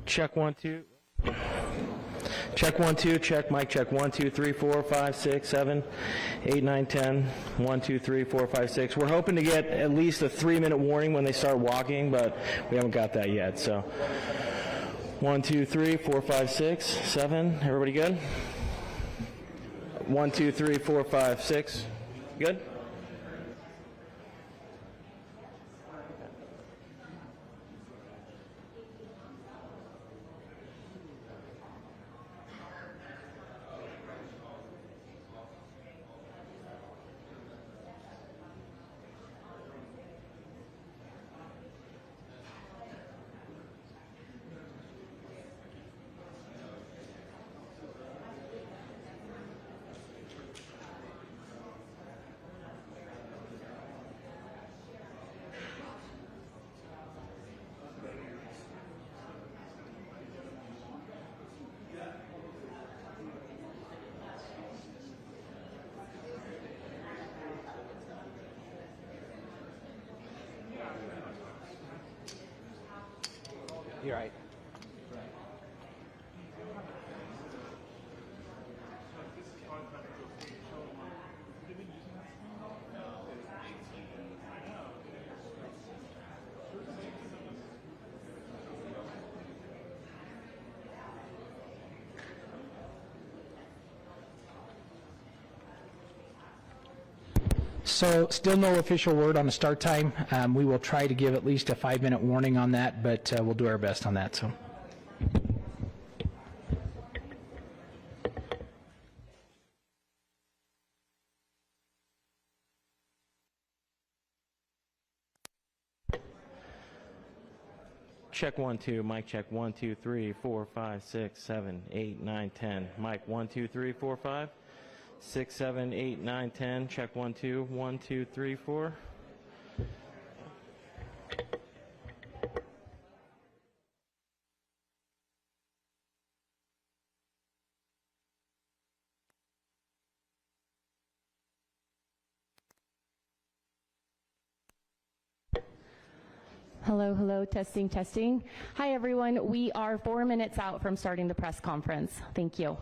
Check 1 2. Check 1 2. Check mic check 1 2 3 4 5 6 7 8 9 10 1 2 3 4 5 6. We're hoping to get at least a 3-minute warning when they start walking, but we haven't got that yet. So 1 2 3 4 5 6 7. Everybody good? 1 2 3 4 5 6. Good? You're right. So still no official word on the start time. We will try to give at least a 5-minute warning on that, but we'll do our best on that. So. Check 1 2. Mic check 1 2 3 4 5 6 7 8 9 10. Mic 1 2 3 4 5 6 7 8 9 10. Check 1 2 1 2 3 4. Hello, hello, testing, testing. Hi, everyone. We are 4 minutes out from starting the press conference. Thank you.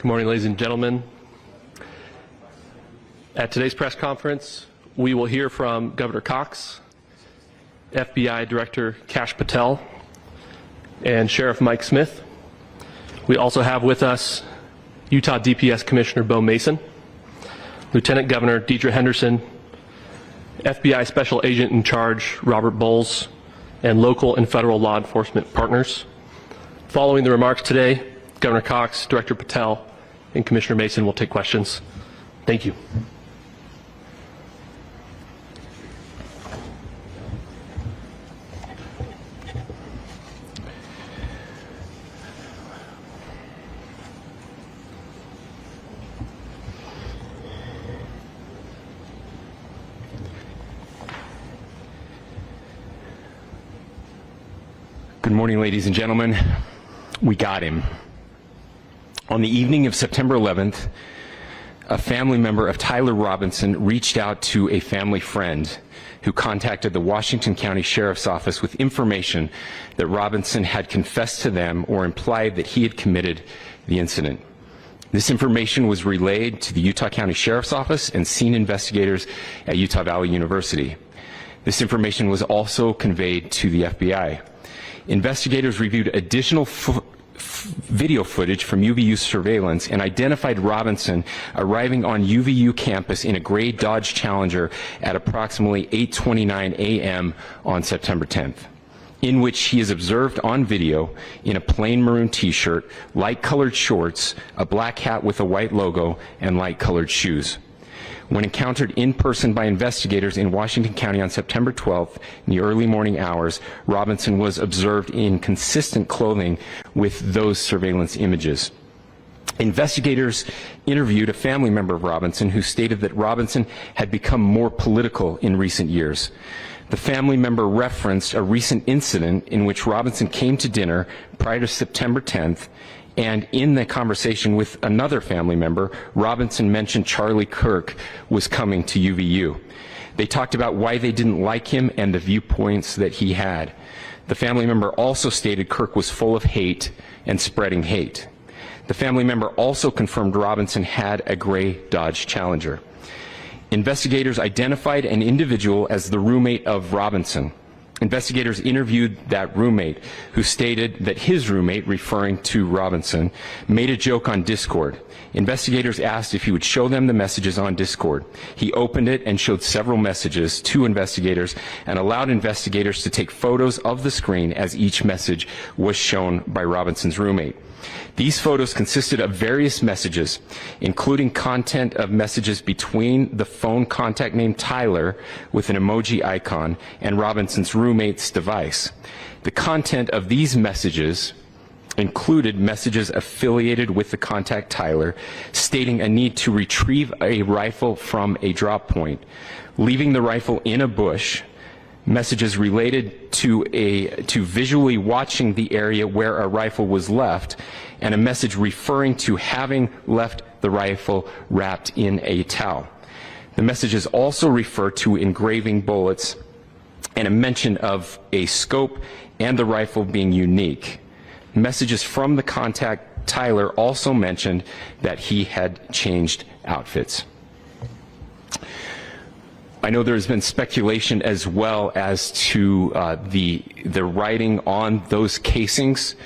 Good morning, ladies and gentlemen. At today's press conference, we will hear from Governor Cox, FBI Director Kash Patel, and Sheriff Mike Smith. We also have with us Utah DPS Commissioner Bo Mason, Lieutenant Governor Deidre Henderson, FBI Special Agent in Charge Robert Bowles, and local and federal law enforcement partners. Following the remarks today, Governor Cox, Director Patel, and Commissioner Mason will take questions. Thank you. Good morning, ladies and gentlemen. We got him. On the evening of September 11th, a family member of Tyler Robinson reached out to a family friend who contacted the Washington County Sheriff's Office with information that Robinson had confessed to them or implied that he had committed the incident. This information was relayed to the Utah County Sheriff's Office and scene investigators at Utah Valley University. This information was also conveyed to the FBI. Investigators reviewed additional video footage from UVU surveillance and identified Robinson arriving on UVU campus in a gray Dodge Challenger at approximately 8:29 a.m. on September 10th, in which he is observed on video in a plain maroon t-shirt, light-colored shorts, a black hat with a white logo, and light-colored shoes. When encountered in person by investigators in Washington County on September 12th in the early morning hours, Robinson was observed in consistent clothing with those surveillance images. Investigators interviewed a family member of Robinson who stated that Robinson had become more political in recent years. The family member referenced a recent incident in which Robinson came to dinner prior to September 10th, and in the conversation with another family member, Robinson mentioned Charlie Kirk was coming to UVU. They talked about why they didn't like him and the viewpoints that he had. The family member also stated Kirk was full of hate and spreading hate. The family member also confirmed Robinson had a gray Dodge Challenger. Investigators identified an individual as the roommate of Robinson. Investigators interviewed that roommate, who stated that his roommate, referring to Robinson, made a joke on Discord. Investigators asked if he would show them the messages on Discord. He opened it and showed several messages to investigators and allowed investigators to take photos of the screen as each message was shown by Robinson's roommate. These photos consisted of various messages, including content of messages between the phone contact named Tyler with an emoji icon and Robinson's roommate's device. The content of these messages included messages affiliated with the contact Tyler, stating a need to retrieve a rifle from a drop point, leaving the rifle in a bush, messages related to visually watching the area where a rifle was left, and a message referring to having left the rifle wrapped in a towel. The messages also refer to engraving bullets and a mention of a scope and the rifle being unique. Messages from the contact Tyler also mentioned that he had changed outfits. I know there's been speculation as well as to the writing on those casings,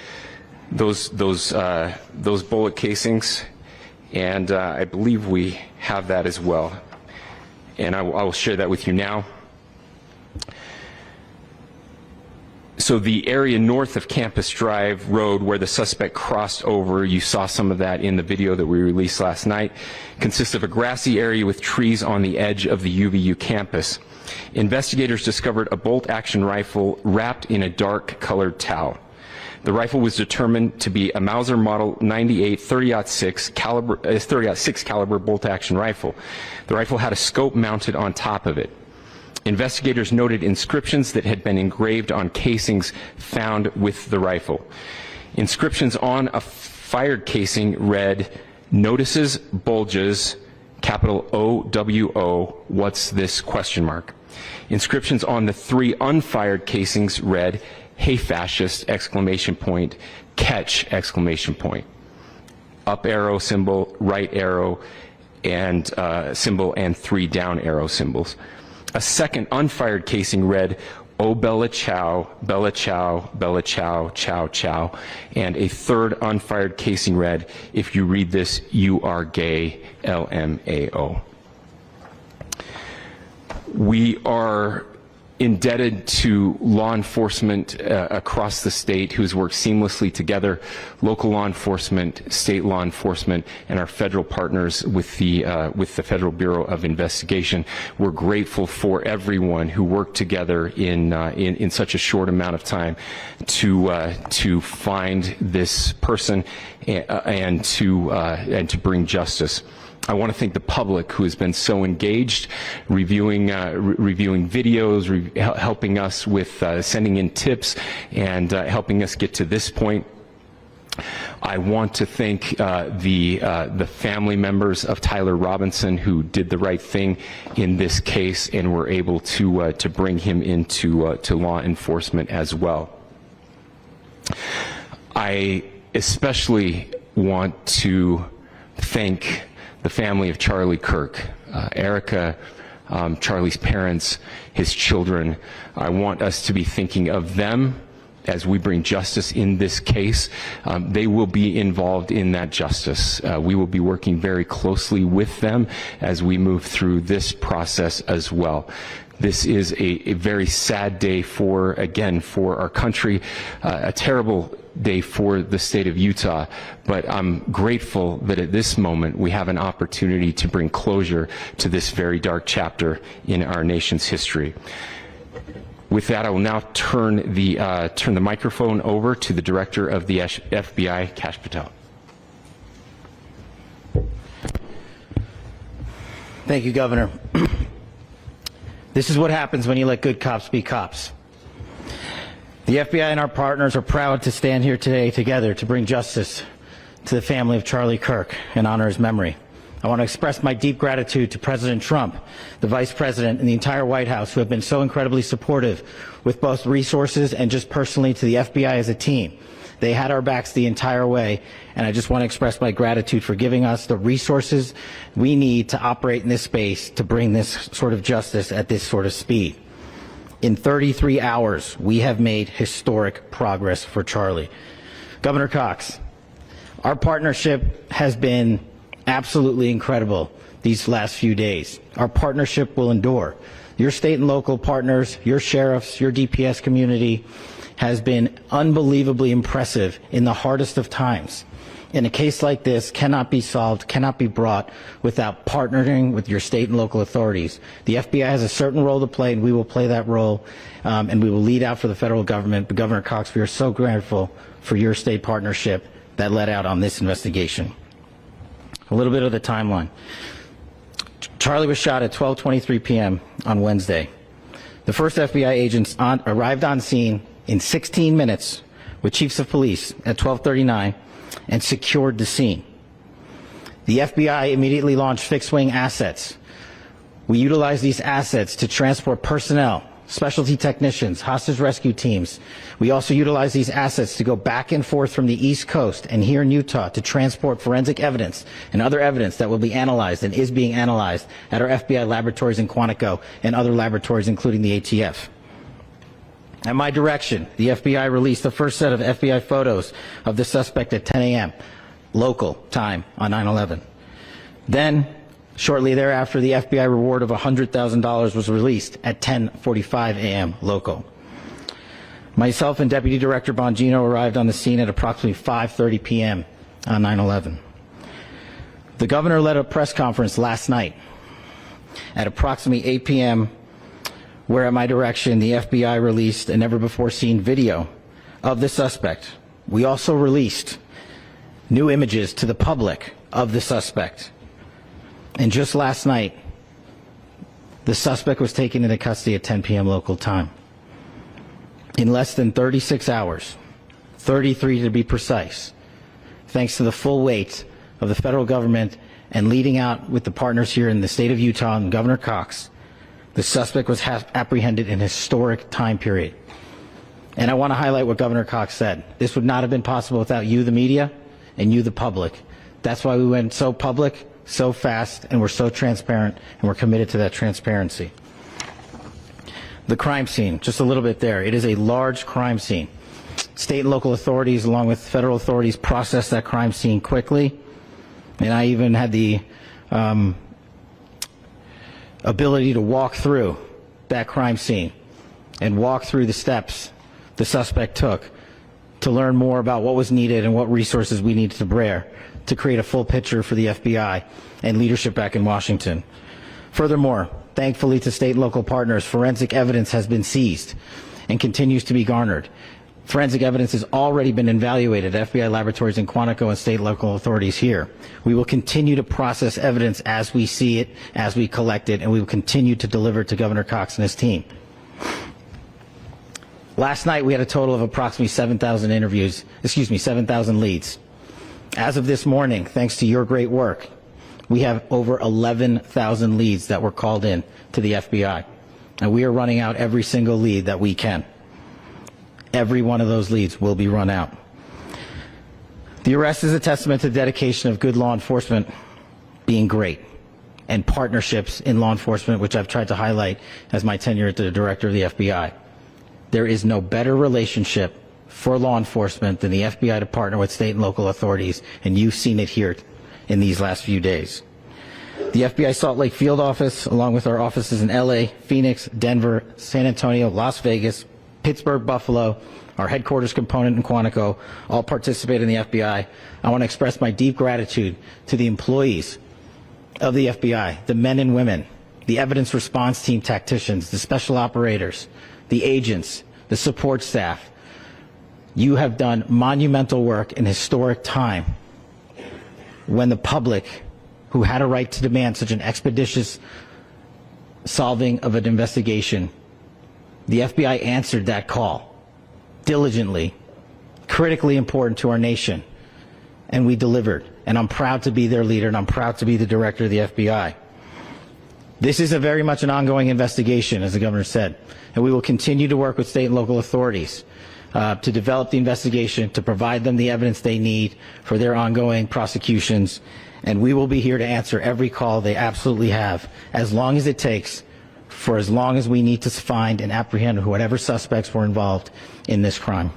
those bullet casings, and I believe we have that as well, and I will share that with you now. So the area north of Campus Drive Road where the suspect crossed over, you saw some of that in the video that we released last night, consists of a grassy area with trees on the edge of the UVU campus. Investigators discovered a bolt-action rifle wrapped in a dark-colored towel. The rifle was determined to be a Mauser Model 98 .30-6 caliber bolt-action rifle. The rifle had a scope mounted on top of it. Investigators noted inscriptions that had been engraved on casings found with the rifle. Inscriptions on a fired casing read, "Notices, bulges, capital OWO, what's this?" ? Inscriptions on the 3 unfired casings read, "Hey fascist!" ! Catch! up arrow symbol, right arrow, and symbol, and 3 down arrow symbols. A second unfired casing read, "Oh Bella Chow, Bella Chow, Bella Chow, Chow Chow," and a third unfired casing read, "If you read this, you are gay, LMAO." We are indebted to law enforcement across the state who's worked seamlessly together, local law enforcement, state law enforcement, and our federal partners with the Federal Bureau of Investigation. We're grateful for everyone who worked together in such a short amount of time to find this person and to bring justice. I want to thank the public who has been so engaged, reviewing videos, helping us with sending in tips, and helping us get to this point. I want to thank the family members of Tyler Robinson who did the right thing in this case and were able to bring him into to law enforcement as well. I especially want to thank the family of Charlie Kirk, Erica, Charlie's parents, his children. I want us to be thinking of them as we bring justice in this case. They will be involved in that justice. We will be working very closely with them as we move through this process as well. This is a very sad day for our country, a terrible day for the state of Utah, but I'm grateful that at this moment we have an opportunity to bring closure to this very dark chapter in our nation's history. With that, I will now turn the microphone over to the Director of the FBI, Kash Patel. Thank you, Governor. This is what happens when you let good cops be cops. The FBI and our partners are proud to stand here today together to bring justice to the family of Charlie Kirk and honor his memory. I want to express my deep gratitude to President Trump, the Vice President, and the entire White House who have been so incredibly supportive with both resources and just personally to the FBI as a team. They had our backs the entire way, and I just want to express my gratitude for giving us the resources we need to operate in this space to bring this sort of justice at this sort of speed. In 33 hours, we have made historic progress for Charlie. Governor Cox, our partnership has been absolutely incredible these last few days. Our partnership will endure. Your state and local partners, your sheriffs, your DPS community has been unbelievably impressive in the hardest of times. And a case like this cannot be solved, cannot be brought without partnering with your state and local authorities. The FBI has a certain role to play, and we will play that role, and we will lead out for the federal government. But Governor Cox, we are so grateful for your state partnership that led out on this investigation. A little bit of the timeline. Charlie was shot at 12:23 p.m. on Wednesday. The first FBI agents arrived on scene in 16 minutes with chiefs of police at 12:39 and secured the scene. The FBI immediately launched fixed-wing assets. We utilized these assets to transport personnel, specialty technicians, hostage rescue teams. We also utilized these assets to go back and forth from the East Coast and here in Utah to transport forensic evidence and other evidence that will be analyzed and is being analyzed at our FBI laboratories in Quantico and other laboratories, including the ATF. At my direction, the FBI released the first set of FBI photos of the suspect at 10 a.m. local time on 9/11. Then, shortly thereafter, the FBI reward of $100,000 was released at 10:45 a.m. local. Myself and Deputy Director Bongino arrived on the scene at approximately 5:30 p.m. on 9/11. The governor led a press conference last night at approximately 8 p.m. where at my direction, the FBI released a never-before-seen video of the suspect. We also released new images to the public of the suspect. And just last night, the suspect was taken into custody at 10 p.m. local time. In less than 36 hours, 33 to be precise, thanks to the full weight of the federal government and leading out with the partners here in the state of Utah and Governor Cox, the suspect was apprehended in a historic time period. And I want to highlight what Governor Cox said. This would not have been possible without you, the media, and you, the public. That's why we went so public, so fast, and we're so transparent, and we're committed to that transparency. The crime scene, just a little bit there. It is a large crime scene. State and local authorities, along with federal authorities, processed that crime scene quickly. And I even had the ability to walk through that crime scene and walk through the steps the suspect took to learn more about what was needed and what resources we needed to bear to create a full picture for the FBI and leadership back in Washington. Furthermore, thankfully to state and local partners, forensic evidence has been seized and continues to be garnered. Forensic evidence has already been evaluated at FBI laboratories in Quantico and state and local authorities here. We will continue to process evidence as we see it, as we collect it, and we will continue to deliver it to Governor Cox and his team. Last night we had a total of approximately 7,000 leads. As of this morning, thanks to your great work, we have over 11,000 leads that were called in to the FBI. And we are running out every single lead that we can. Every one of those leads will be run out. The arrest is a testament to the dedication of good law enforcement being great, and partnerships in law enforcement, which I've tried to highlight as my tenure as the director of the FBI. There is no better relationship for law enforcement than the FBI to partner with state and local authorities, and you've seen it here in these last few days. The FBI Salt Lake field office, along with our offices in LA, Phoenix, Denver, San Antonio, Las Vegas, Pittsburgh, Buffalo, our headquarters component in Quantico, all participate in the FBI. I want to express my deep gratitude to the employees of the FBI, the men and women, the evidence response team tacticians, the special operators, the agents, the support staff. You have done monumental work in historic time when the public, who had a right to demand such an expeditious solving of an investigation, the FBI answered that call diligently, critically important to our nation, and we delivered. And I'm proud to be their leader, and I'm proud to be the director of the FBI. This is very much an ongoing investigation, as the governor said, and we will continue to work with state and local authorities to develop the investigation, to provide them the evidence they need for their ongoing prosecutions, and we will be here to answer every call they absolutely have, as long as it takes, for as long as we need to find and apprehend whatever suspects were involved in this crime.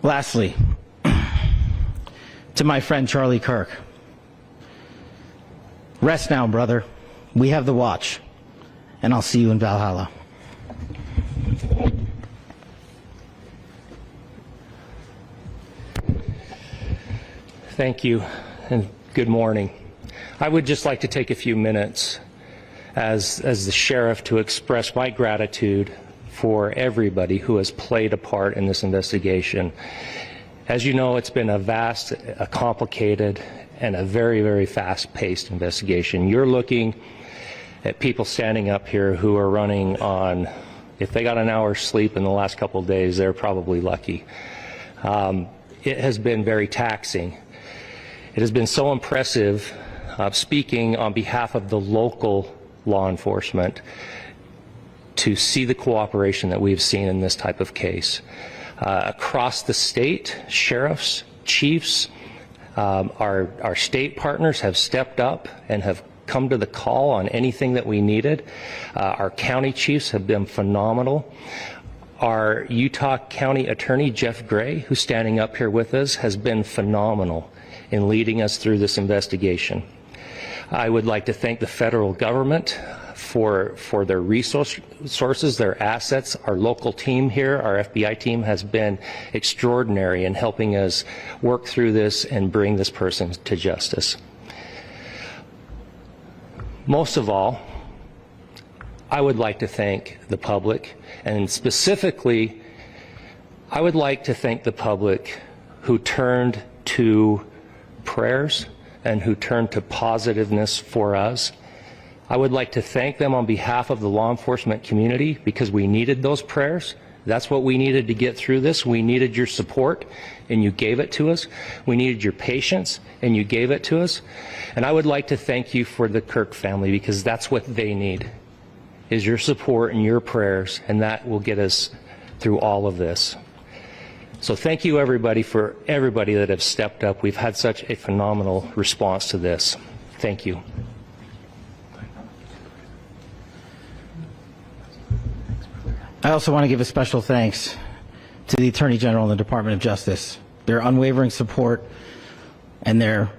Lastly, to my friend Charlie Kirk, rest now, brother. We have the watch, and I'll see you in Valhalla. Thank you, and good morning. I would just like to take a few minutes as the sheriff to express my gratitude for everybody who has played a part in this investigation. As you know, it's been a vast, a complicated, and a very, very fast-paced investigation. You're looking at people standing up here who are running on, if they got an hour's sleep in the last couple of days, they're probably lucky. It has been very taxing. It has been so impressive, speaking on behalf of the local law enforcement, to see the cooperation that we've seen in this type of case. Across the state, sheriffs, chiefs, our state partners have stepped up and have come to the call on anything that we needed. Our county chiefs have been phenomenal. Our Utah County Attorney, Jeff Gray, who's standing up here with us, has been phenomenal in leading us through this investigation. I would like to thank the federal government for their resources, their assets. Our local team here, our FBI team, has been extraordinary in helping us work through this and bring this person to justice. Most of all, I would like to thank the public, and specifically, I would like to thank the public who turned to prayers and who turned to positiveness for us. I would like to thank them on behalf of the law enforcement community, because we needed those prayers. That's what we needed to get through this. We needed your support, and you gave it to us. We needed your patience, and you gave it to us. And I would like to thank you for the Kirk family, because that's what they need, is your support and your prayers, and that will get us through all of this. So thank you everybody for everybody that have stepped up. We've had such a phenomenal response to this. Thank you. I also want to give a special thanks to the Attorney General and the Department of Justice. Their unwavering support and their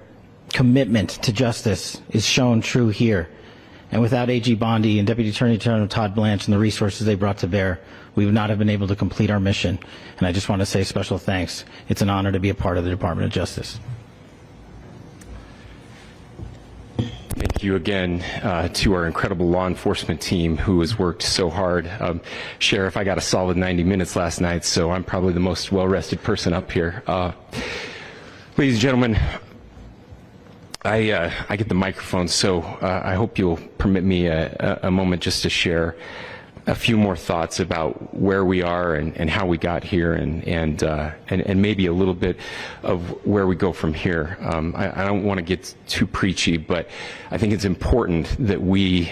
commitment to justice is shown true here. And without AG Bondi and Deputy Attorney General Todd Blanche and the resources they brought to bear, we would not have been able to complete our mission. And I just want to say special thanks. It's an honor to be a part of the Department of Justice. Thank you again to our incredible law enforcement team who has worked so hard. Sheriff, I got a solid 90 minutes last night, so I'm probably the most well-rested person up here. Ladies and gentlemen, I get the microphone, so I hope you'll permit me a moment just to share a few more thoughts about where we are and how we got here, and maybe a little bit of where we go from here. I don't want to get too preachy, but I think it's important that we,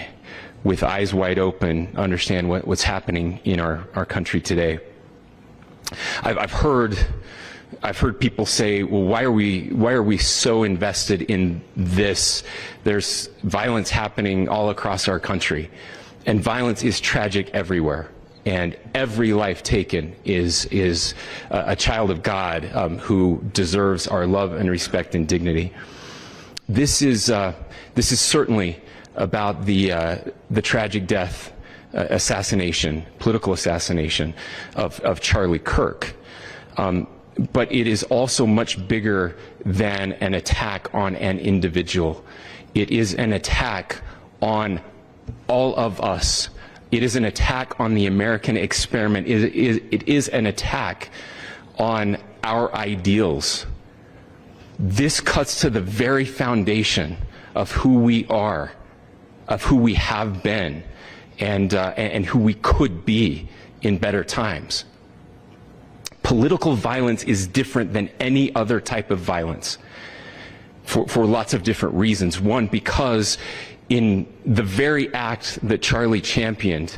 with eyes wide open, understand what's happening in our country today. I've heard people say, well, why are we so invested in this? There's violence happening all across our country, and violence is tragic everywhere, and every life taken is a child of God who deserves our love and respect and dignity. This is certainly about the tragic death, political assassination of Charlie Kirk. But it is also much bigger than an attack on an individual. It is an attack on all of us. It is an attack on the American experiment. It is an attack on our ideals. This cuts to the very foundation of who we are, of who we have been, and who we could be in better times. Political violence is different than any other type of violence for lots of different reasons. One, because in the very act that Charlie championed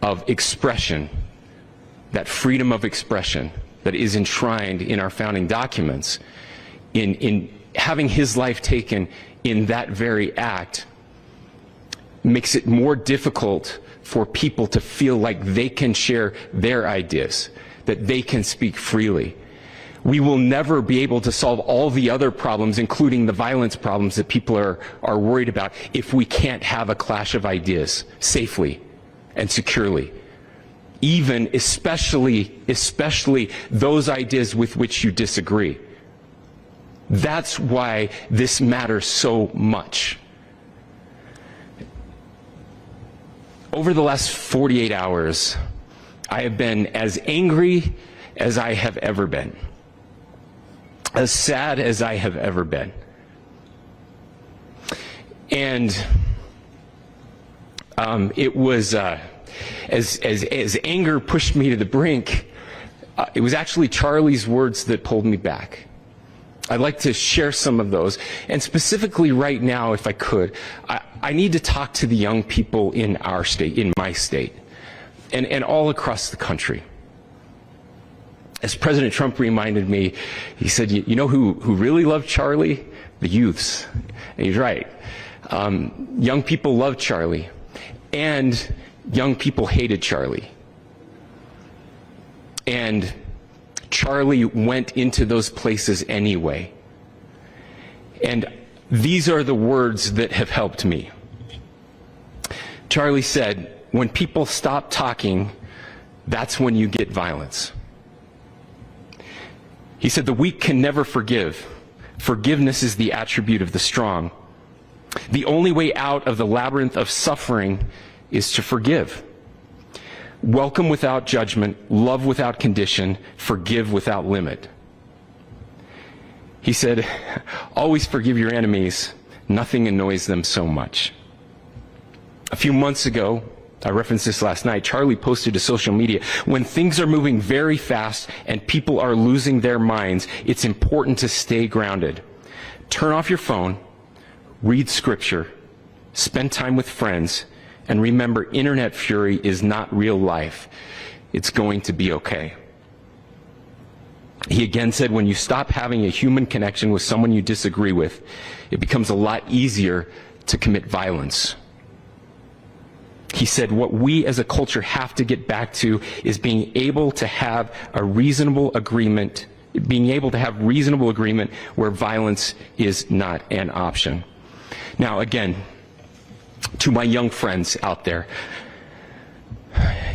of expression, that freedom of expression that is enshrined in our founding documents, in having his life taken in that very act, makes it more difficult for people to feel like they can share their ideas, that they can speak freely. We will never be able to solve all the other problems, including the violence problems that people are worried about, if we can't have a clash of ideas safely and securely. Even, especially those ideas with which you disagree. That's why this matters so much. Over the last 48 hours, I have been as angry as I have ever been, as sad as I have ever been. And it was, as anger pushed me to the brink, it was actually Charlie's words that pulled me back. I'd like to share some of those, and specifically right now, if I could, I need to talk to the young people in our state, in my state, and all across the country. As President Trump reminded me, he said, you know who really loved Charlie? The youths. And he's right. Young people loved Charlie, and young people hated Charlie. And Charlie went into those places anyway. And these are the words that have helped me. Charlie said, when people stop talking, that's when you get violence. He said, the weak can never forgive. Forgiveness is the attribute of the strong. The only way out of the labyrinth of suffering is to forgive. Welcome without judgment, love without condition, forgive without limit. He said, always forgive your enemies. Nothing annoys them so much. A few months ago, I referenced this last night, Charlie posted to social media, when things are moving very fast and people are losing their minds, it's important to stay grounded. Turn off your phone, read scripture, spend time with friends, and remember, internet fury is not real life. It's going to be okay. He again said, when you stop having a human connection with someone you disagree with, it becomes a lot easier to commit violence. He said, what we as a culture have to get back to is being able to have a reasonable agreement, where violence is not an option. Now, again, to my young friends out there,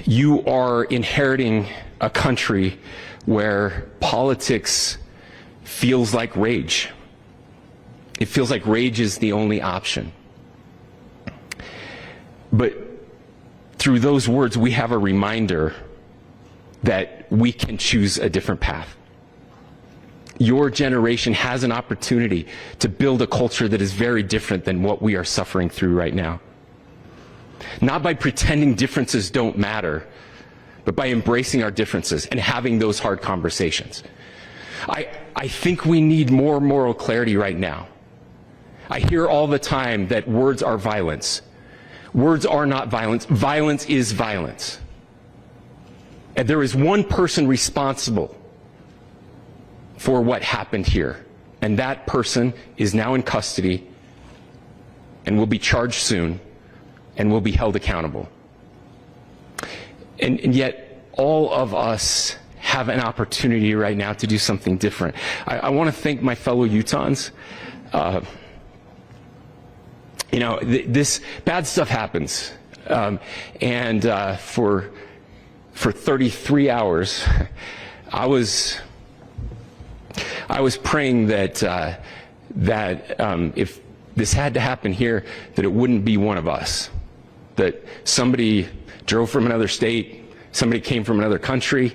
you are inheriting a country where politics feels like rage. It feels like rage is the only option. But through those words, we have a reminder that we can choose a different path. Your generation has an opportunity to build a culture that is very different than what we are suffering through right now. Not by pretending differences don't matter, but by embracing our differences and having those hard conversations. I think we need more moral clarity right now. I hear all the time that words are violence. Words are not violence. Violence is violence. And there is one person responsible for what happened here. And that person is now in custody and will be charged soon and will be held accountable. And yet, all of us have an opportunity right now to do something different. I want to thank my fellow Utahns. This bad stuff happens, and for 33 hours, I was praying that if this had to happen here, that it wouldn't be one of us, that somebody drove from another state, somebody came from another country.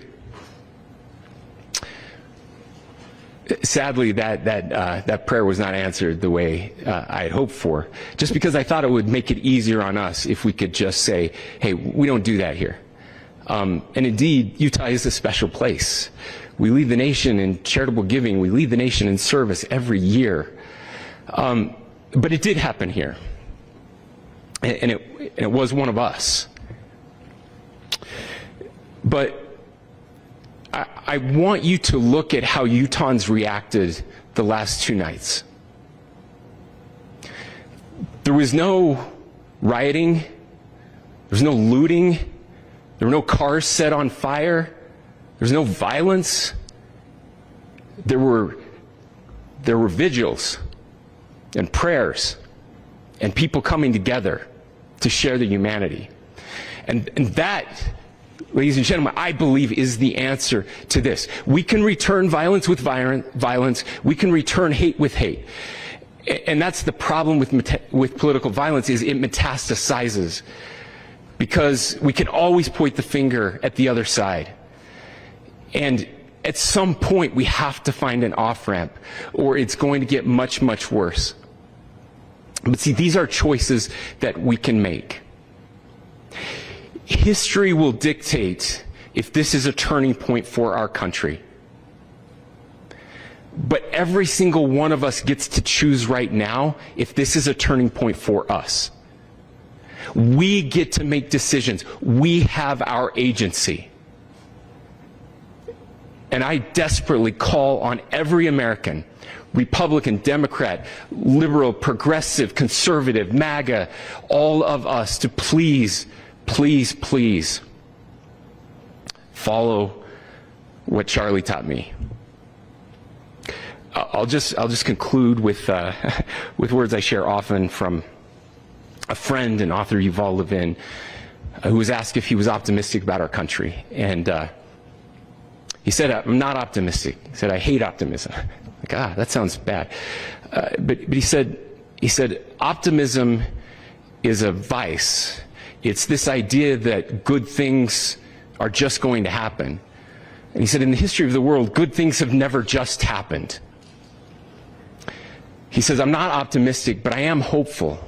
Sadly, that prayer was not answered the way I had hoped for, just because I thought it would make it easier on us if we could just say, hey, we don't do that here. And indeed, Utah is a special place. We lead the nation in charitable giving. We lead the nation in service every year. But it did happen here. And it was one of us. But I want you to look at how Utahns reacted the last 2 nights. There was no rioting. There was no looting. There were no cars set on fire. There was no violence. There were vigils and prayers and people coming together to share the humanity. And that, ladies and gentlemen, I believe is the answer to this. We can return violence with violence. We can return hate with hate. And that's the problem with political violence, is it metastasizes. Because we can always point the finger at the other side. And at some point, we have to find an off-ramp, or it's going to get much, much worse. But see, these are choices that we can make. History will dictate if this is a turning point for our country. But every single one of us gets to choose right now if this is a turning point for us. We get to make decisions. We have our agency. And I desperately call on every American, Republican, Democrat, liberal, progressive, conservative, MAGA, all of us to please, please, please follow what Charlie taught me. I'll just conclude with words I share often from a friend and author, Yuval Levin, who was asked if he was optimistic about our country. And he said, I'm not optimistic. He said, I hate optimism. Like, that sounds bad. But he said, optimism is a vice. It's this idea that good things are just going to happen. And he said, in the history of the world, good things have never just happened. He says, I'm not optimistic, but I am hopeful.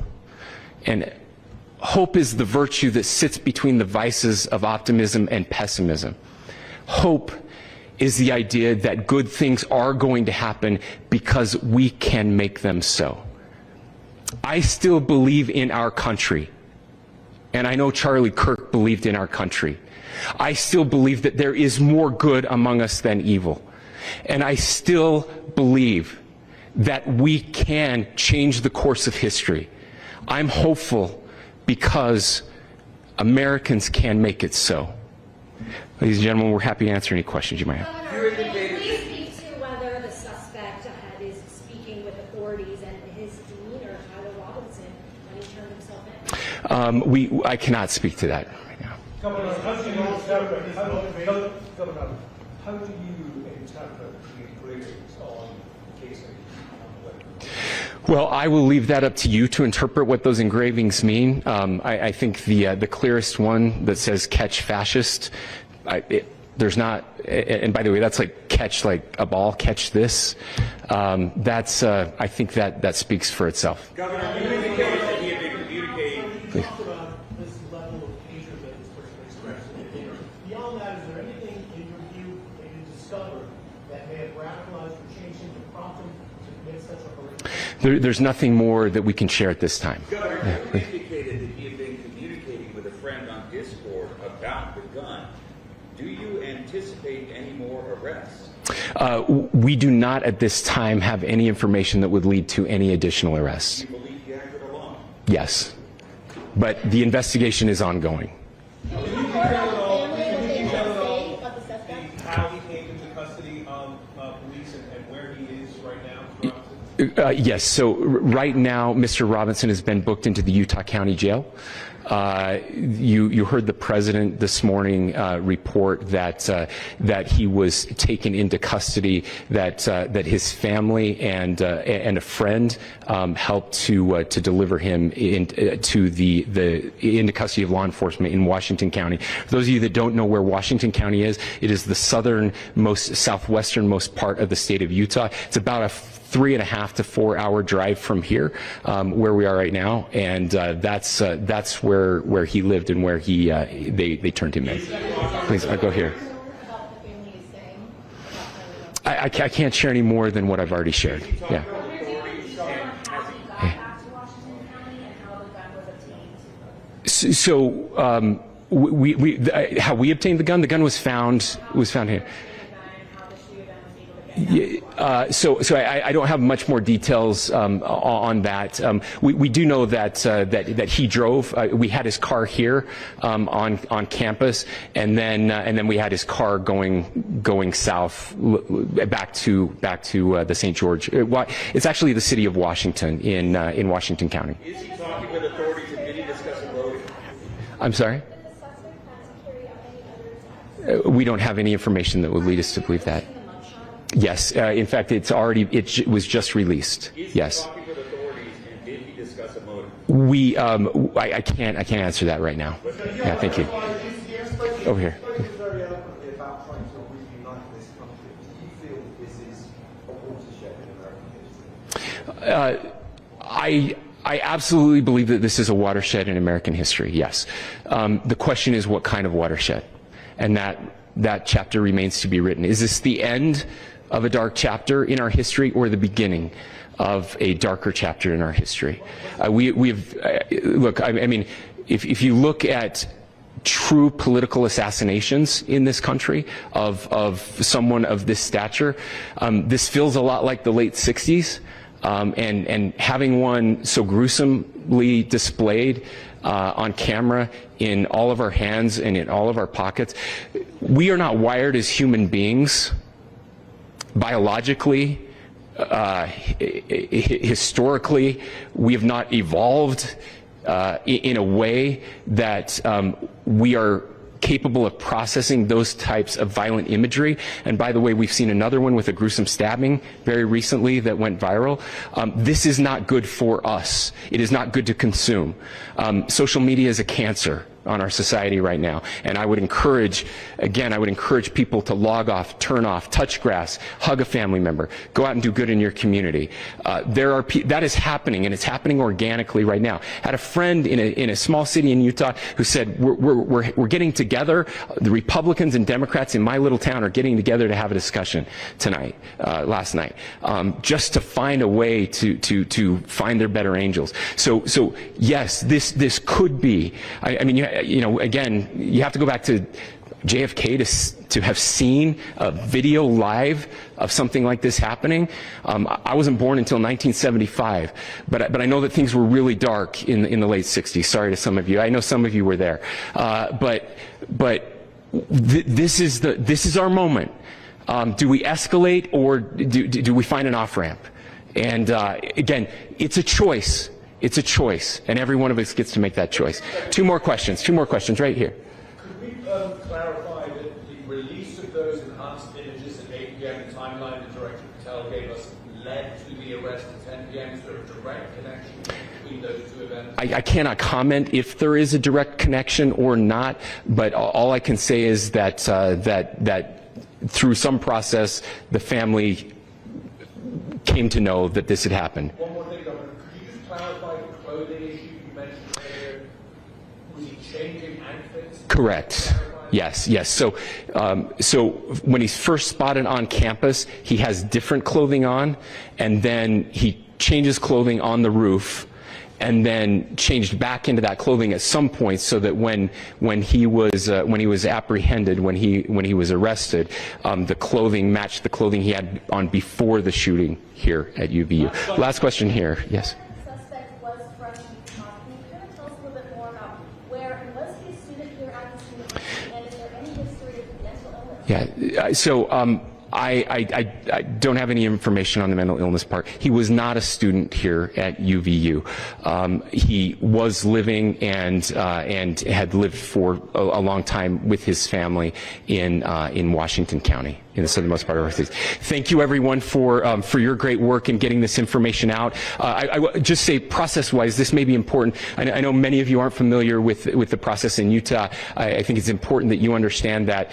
And hope is the virtue that sits between the vices of optimism and pessimism. Hope is the idea that good things are going to happen because we can make them so. I still believe in our country. And I know Charlie Kirk believed in our country. I still believe that there is more good among us than evil. And I still believe that we can change the course of history. I'm hopeful because Americans can make it so. Ladies and gentlemen, we're happy to answer any questions you might have. Please speak to whether the suspect is speaking with authorities and his demeanor, Tyler Robinson, when he turned himself in. I cannot speak to that right now. Governor, how do you interpret the engravings on casing? Well, I will leave that up to you to interpret what those engravings mean. I think the clearest one that says "catch fascist," there's not, and by the way, that's like catch like a ball, catch this. That's I think that speaks for itself. Governor, you indicated that he had been communicating. Please. This level of hatred that this person expressed. Beyond that, is there anything in your view that you discovered that may have radicalized or changed him to prompt him to commit such a horrific? There's nothing more that we can share at this time. Governor, you indicated that he had been communicating with a friend on Discord about the gun. Do you anticipate any more arrests? We do not at this time have any information that would lead to any additional arrests. Do you believe he acted alone? Yes, but the investigation is ongoing. How he came into custody of police and where he is right now? Yes, so right now, Mr. Robinson has been booked into the Utah County Jail. You heard the president this morning report that he was taken into custody, that his family and a friend helped to deliver him into custody of law enforcement in Washington County. For those of you that don't know where Washington County is, it is the southwesternmost part of the state of Utah. It's about a 3.5 to 4 hour drive from here, where we are right now, and that's where he lived and where they turned him in. Please, I'll go here. I can't share any more than what I've already shared. Yeah. So how we obtained the gun? The gun was found here. So I don't have much more details on that. We do know that he drove. We had his car here on campus, and then we had his car going south back to the St. George. It's actually the city of Washington in Washington County. Is he talking with authorities and did he discuss a loading? I'm sorry? We don't have any information that would lead us to believe that. Yes, in fact, it was just released. Yes. Is he talking with authorities and did he discuss a motive? I can't answer that right now. Yeah, thank you. Over here. I absolutely believe that this is a watershed in American history. Yes. The question is, what kind of watershed? And that chapter remains to be written. Is this the end of a dark chapter in our history, or the beginning of a darker chapter in our history? Look, I mean, if you look at true political assassinations in this country of someone of this stature, this feels a lot like the late 60s, and having one so gruesomely displayed on camera in all of our hands and in all of our pockets. We are not wired as human beings biologically, historically. We have not evolved in a way that we are capable of processing those types of violent imagery. And by the way, we've seen another one with a gruesome stabbing very recently that went viral. This is not good for us. It is not good to consume. Social media is a cancer on our society right now. And I would encourage people to log off, turn off, touch grass, hug a family member, go out and do good in your community. That is happening, and it's happening organically right now. Had a friend in a small city in Utah who said, we're getting together, the Republicans and Democrats in my little town are getting together to have a discussion last night, just to find a way to find their better angels. So yes, this could be, I mean, again, you have to go back to JFK to have seen a video live of something like this happening. I wasn't born until 1975, but I know that things were really dark in the late 60s. Sorry to some of you. I know some of you were there. This is our moment. Do we escalate, or do we find an off-ramp? And again, it's a choice. It's a choice, and every one of us gets to make that choice. Two more questions right here. Could we clarify that the release of those enhanced images at 8 p.m., the timeline that Director Patel gave us, led to the arrest at 10 p.m.? Is there a direct connection between those two events? I cannot comment if there is a direct connection or not, but all I can say is that that through some process, the family came to know that this had happened. One more thing, Governor. Could you just clarify the clothing issue you mentioned earlier? Was he changing outfits? Correct. Yes. So when he's first spotted on campus, he has different clothing on, and then he changes clothing on the roof, and then changed back into that clothing at some point, so that when he was apprehended, when he was arrested, the clothing matched the clothing he had on before the shooting here at UVU. Last question here. Yes. The suspect was from Utah. Can you kind of tell us a little bit more about where, and was he a student here at the university, and is there any history of mental illness? Yeah. So I don't have any information on the mental illness part. He was not a student here at UVU. He was living and had lived for a long time with his family in Washington County, in the southernmost part of our state. Thank you, everyone, for your great work in getting this information out. I would just say, process-wise, this may be important. I know many of you aren't familiar with the process in Utah. I think it's important that you understand that.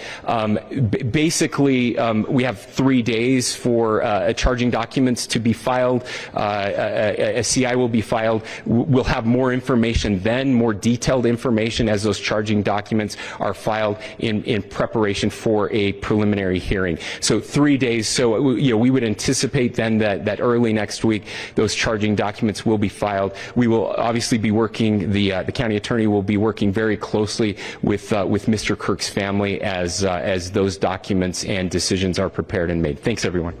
Basically, we have 3 days for charging documents to be filed. A CI will be filed. We'll have more information then, more detailed information, as those charging documents are filed in preparation for a preliminary hearing. So 3 days. So we would anticipate then that early next week those charging documents will be filed. We will obviously be working. The county attorney will be working very closely with Mr. Kirk's family as those documents and decisions are prepared and made. Thanks, everyone.